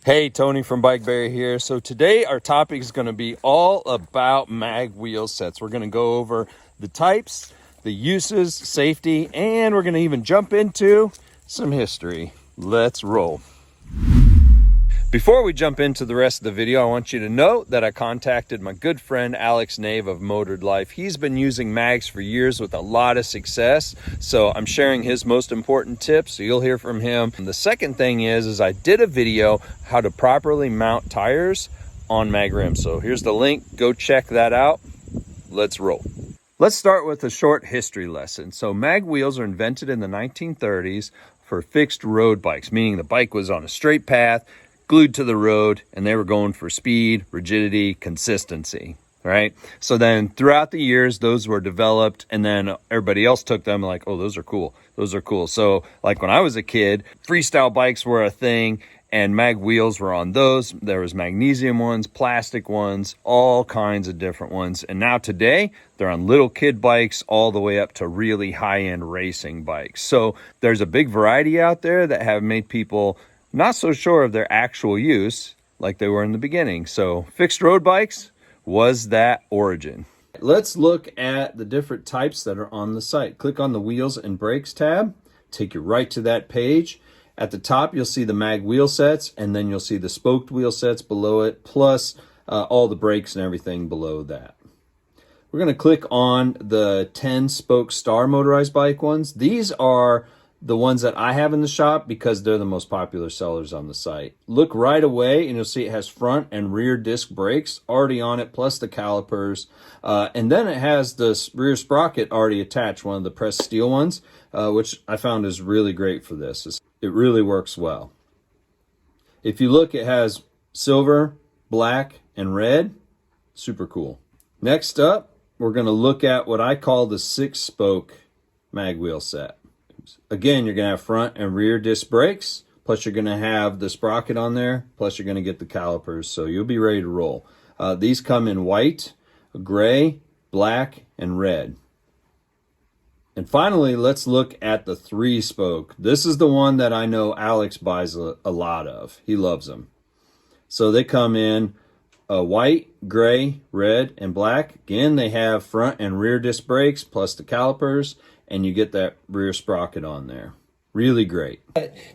Hey, Tony from BikeBerry here. So today our topic is going to be all about mag wheel sets. We're going to go over the types, the uses, safety, and we're going to even jump into some history. Let's roll. Before we jump into the rest of the video, I want you to know that I contacted my good friend Alex Nave of Motored Life. He's been using mags for years with a lot of success, so I'm sharing his most important tips, so you'll hear from him. And the second thing is I did a video how to properly mount tires on mag rims. So here's the link. Go check that out. Let's roll. Let's start with a short history lesson. So mag wheels are invented in the 1930s for fixed road bikes, meaning the bike was on a straight path, glued to the road, and they were going for speed, rigidity, consistency, right? So then throughout the years, those were developed, and then everybody else took them like, oh, those are cool. Those are cool. So like when I was a kid, freestyle bikes were a thing, and mag wheels were on those. There was magnesium ones, plastic ones, all kinds of different ones. And now today, they're on little kid bikes all the way up to really high-end racing bikes. So there's a big variety out there that have made people not so sure of their actual use like they were in the beginning. So fixed road bikes was that origin. Let's look at the different types that are on the site. Click on the wheels and brakes tab, take you right to that page. At the top, you'll see the mag wheel sets, and then you'll see the spoked wheel sets below it, plus all the brakes and everything below that. We're going to click on the 10 spoke star motorized bike ones. These are the ones that I have in the shop because they're the most popular sellers on the site. Look right away and you'll see it has front and rear disc brakes already on it, plus the calipers. And then it has this rear sprocket already attached, one of the pressed steel ones, which I found is really great for this. It really works well. If you look, it has silver, black, and red. Super cool. Next up, we're going to look at what I call the 6-spoke mag wheel set. Again, you're going to have front and rear disc brakes, plus you're going to have the sprocket on there, plus you're going to get the calipers, so you'll be ready to roll. These come in white, gray, black, and red. And finally, let's look at the 3-spoke. This is the one that I know Alex buys a lot of. He loves them. So they come in white, gray, red, and black. Again, they have front and rear disc brakes, plus the calipers, and you get that rear sprocket on there. Really great.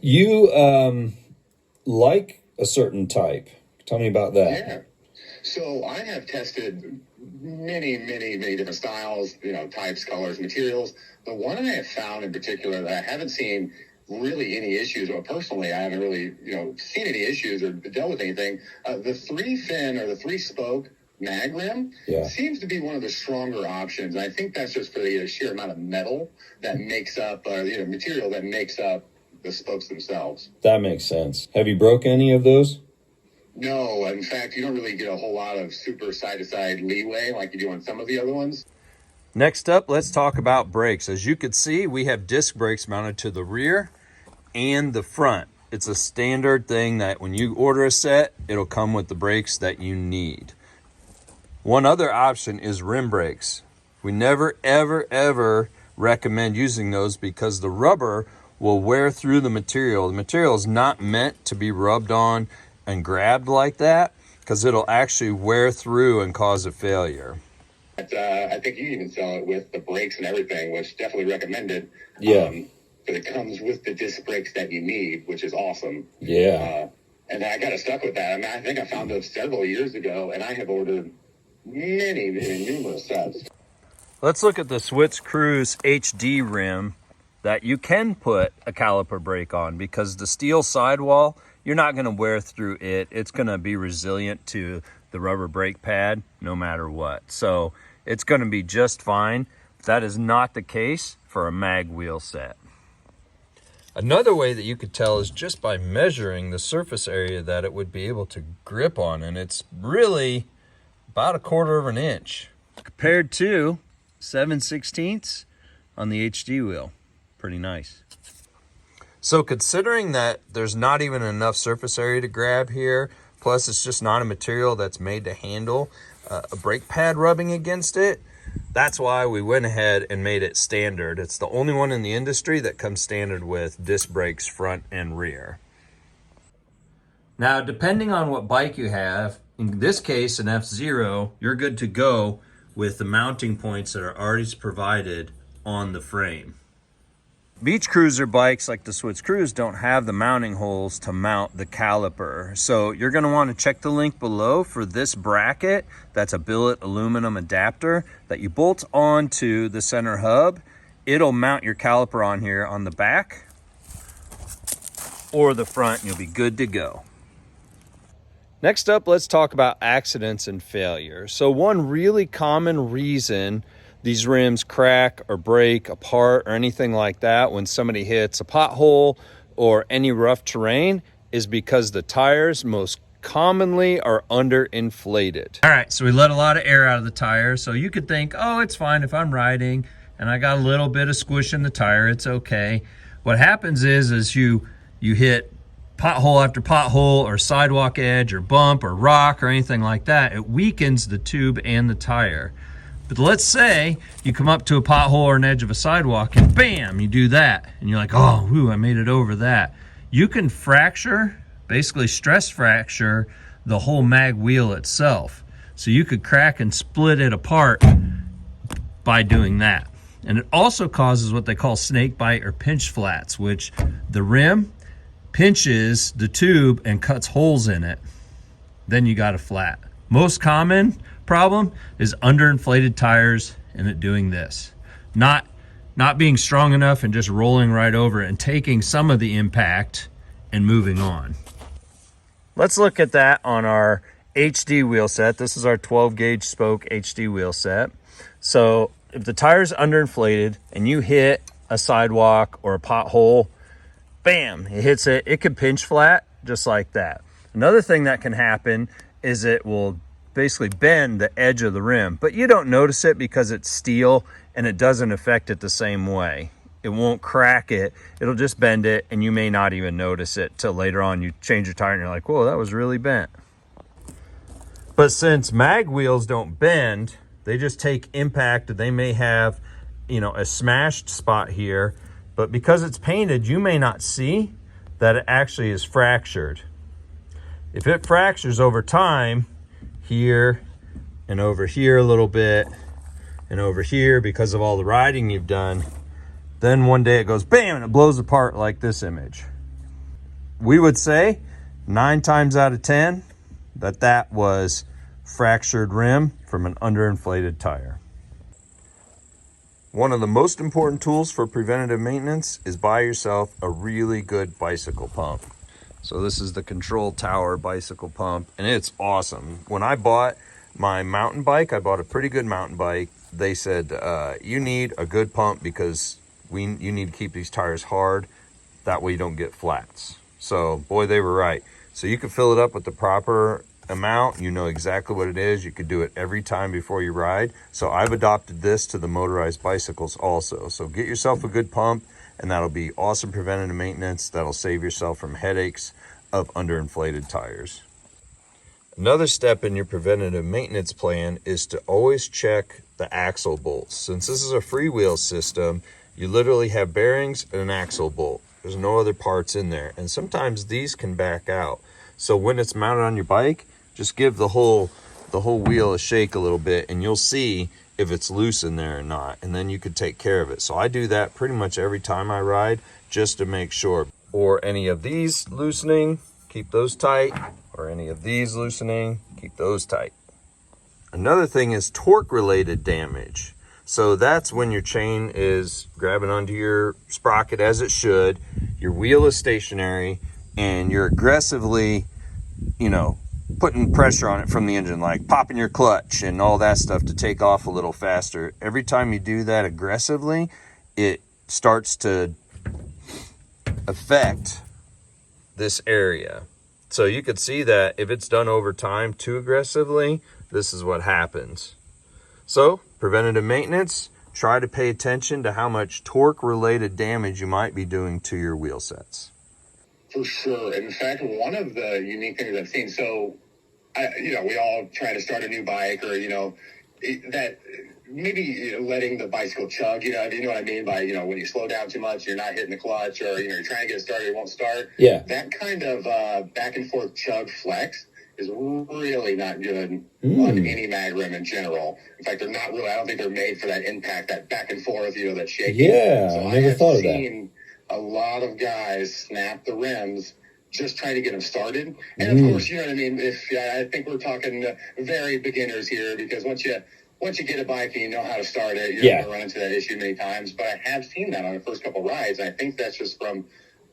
You like a certain type. Tell me about that. Yeah. So I have tested many different styles, types, colors, materials. The one I have found in particular that I haven't seen really any issues, or personally I haven't really, seen any issues or dealt with anything. The 3-fin or the 3-spoke mag rim seems to be one of the stronger options. And I think that's just for the sheer amount of metal that makes up, material that makes up the spokes themselves. That makes sense. Have you broke any of those? No, in fact, you don't really get a whole lot of super side-to-side leeway like you do on some of the other ones. Next up, let's talk about brakes. As you can see, we have disc brakes mounted to the rear and the front. It's a standard thing that when you order a set, it'll come with the brakes that you need. One other option is rim brakes. We never, ever recommend using those because the rubber will wear through the material. The material is not meant to be rubbed on and grabbed like that because it'll actually wear through and cause a failure. I think you even sell it with the brakes and everything, which definitely recommended. Yeah. But it comes with the disc brakes that you need, which is awesome. Yeah. And I got stuck with that. I mean, I think I found those several years ago, and I have ordered numerous sets. Let's look at the Swiss Cruise HD rim that you can put a caliper brake on because the steel sidewall, you're not going to wear through it. It's going to be resilient to the rubber brake pad no matter what. So it's going to be just fine. That is not the case for a mag wheel set. Another way that you could tell is just by measuring the surface area that it would be able to grip on, and it's really about 1/4 of an inch compared to 7/16 on the HD wheel. Pretty nice. So considering that there's not even enough surface area to grab here, plus it's just not a material that's made to handle a brake pad rubbing against it, that's why we went ahead and made it standard. It's the only one in the industry that comes standard with disc brakes front and rear. Now, depending on what bike you have, in this case, an F-Zero, you're good to go with the mounting points that are already provided on the frame. Beach cruiser bikes like the Swiss Cruise don't have the mounting holes to mount the caliper. So you're gonna wanna check the link below for this bracket. That's a billet aluminum adapter that you bolt onto the center hub. It'll mount your caliper on here on the back or the front, and you'll be good to go. Next up, let's talk about accidents and failure. So one really common reason these rims crack or break apart or anything like that when somebody hits a pothole or any rough terrain is because the tires most commonly are underinflated. All right, so we let a lot of air out of the tire. So you could think, oh, it's fine if I'm riding and I got a little bit of squish in the tire, it's okay. What happens is you hit pothole after pothole or sidewalk edge or bump or rock or anything like that, it weakens the tube and the tire. But let's say you come up to a pothole or an edge of a sidewalk and bam, you do that. And you're like, oh, whew, I made it over that. You can fracture, basically stress fracture, the whole mag wheel itself. So you could crack and split it apart by doing that. And it also causes what they call snake bite or pinch flats, which the rim pinches the tube and cuts holes in it. Then you got a flat. Most common problem is underinflated tires and it doing this. Not being strong enough and just rolling right over it and taking some of the impact and moving on. Let's look at that on our HD wheel set. This is our 12 gauge spoke HD wheel set. So if the tire's underinflated and you hit a sidewalk or a pothole, bam, it hits it, it could pinch flat just like that. Another thing that can happen is it will basically bend the edge of the rim, but you don't notice it because it's steel and it doesn't affect it the same way. It won't crack it, it'll just bend it and you may not even notice it till later on you change your tire and you're like, whoa, that was really bent. But since mag wheels don't bend, they just take impact. They may have, you know, a smashed spot here, but because it's painted, you may not see that it actually is fractured. If it fractures over time, here and over here a little bit, and over here because of all the riding you've done, then one day it goes bam and it blows apart like this image. We would say 9 times out of 10 that was fractured rim from an underinflated tire. One of the most important tools for preventative maintenance is buy yourself a really good bicycle pump. So this is the Control Tower bicycle pump, and it's awesome. When I bought my mountain bike, I bought a pretty good mountain bike. They said, you need a good pump because you need to keep these tires hard. That way you don't get flats. So boy, they were right. So you can fill it up with the proper amount. You know exactly what it is. You could do it every time before you ride. So I've adopted this to the motorized bicycles also. So get yourself a good pump, and that'll be awesome preventative maintenance. That'll save yourself from headaches of underinflated tires. Another step in your preventative maintenance plan is to always check the axle bolts. Since this is a freewheel system, you literally have bearings and an axle bolt. There's no other parts in there. And sometimes these can back out. So when it's mounted on your bike, just give the whole wheel a shake a little bit and you'll see if it's loose in there or not. And then you could take care of it. So I do that pretty much every time I ride just to make sure. Or any of these loosening, keep those tight. Or any of these loosening, keep those tight. Another thing is torque related damage. So that's when your chain is grabbing onto your sprocket as it should, your wheel is stationary, and you're aggressively, you know, putting pressure on it from the engine, like popping your clutch and all that stuff to take off a little faster. Every time you do that aggressively, it starts to affect this area. So you could see that if it's done over time too aggressively, this is what happens. So preventative maintenance, try to pay attention to how much torque related damage you might be doing to your wheel sets. For sure. In fact, one of the unique things I've seen, so, we all try to start a new bike or, that maybe letting the bicycle chug, you know what I mean? By, when you slow down too much, you're not hitting the clutch, or, you're trying to get it started, it won't start. Yeah. That kind of back and forth chug flex is really not good on any mag rim in general. In fact, they're not really, I don't think they're made for that impact, that back and forth, that shaking. Yeah, so I never thought of that. I've seen a lot of guys snap the rims just trying to get them started. And of course, you know what I mean? I think we're talking very beginners here, because once you get a bike and you know how to start it, you're going to run into that issue many times. But I have seen that on the first couple rides, and I think that's just from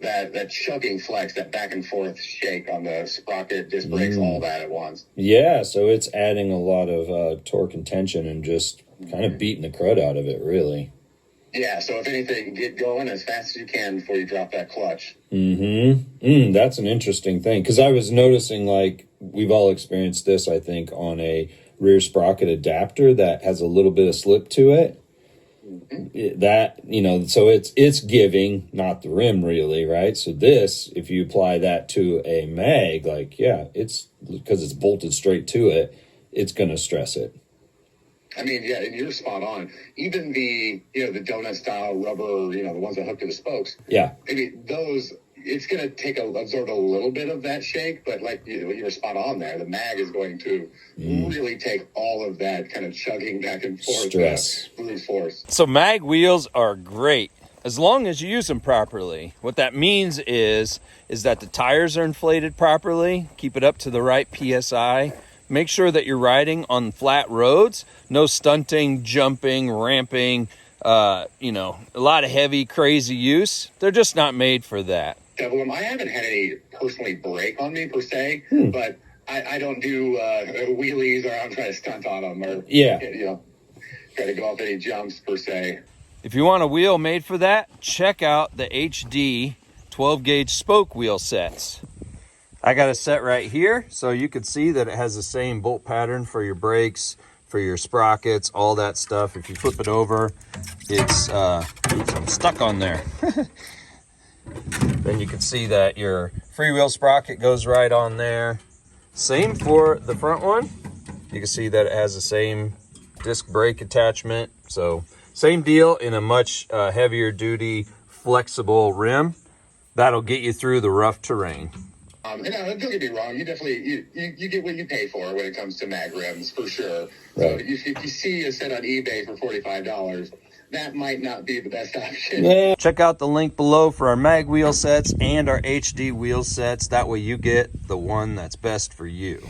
that chugging flex, that back and forth shake on the sprocket, disc brakes, all that at once. Yeah, so it's adding a lot of torque and tension and just kind of beating the crud out of it, really. Yeah, so if anything, get going as fast as you can before you drop that clutch. That's an interesting thing, because I was noticing, like, we've all experienced this, I think, on a rear sprocket adapter that has a little bit of slip to it. That, so it's giving, not the rim, really, right? So this, if you apply that to a mag, it's because it's bolted straight to it, it's going to stress it. I mean, yeah, and you're spot on. Even the donut style rubber, the ones that hook to the spokes. Yeah. Maybe those, it's going to absorb a little bit of that shake, but like you're spot on there. The mag is going to really take all of that kind of chugging back and forth stress, brute force. So mag wheels are great as long as you use them properly. What that means is that the tires are inflated properly, keep it up to the right PSI. Make sure that you're riding on flat roads, no stunting, jumping, ramping, a lot of heavy, crazy use. They're just not made for that. Devil, I haven't had any personally break on me per se, but I don't do wheelies, or I'm trying to stunt on them, or try to go off any jumps per se. If you want a wheel made for that, check out the HD 12 gauge spoke wheel sets. I got a set right here, so you can see that it has the same bolt pattern for your brakes, for your sprockets, all that stuff. If you flip it over, it's oops, I'm stuck on there. Then you can see that your freewheel sprocket goes right on there. Same for the front one. You can see that it has the same disc brake attachment. So same deal in a much heavier duty, flexible rim. That'll get you through the rough terrain. Don't get me wrong. You definitely you get what you pay for when it comes to mag rims, for sure. Right. So if you see a set on eBay for $45, that might not be the best option. Yeah. Check out the link below for our mag wheel sets and our HD wheel sets. That way you get the one that's best for you.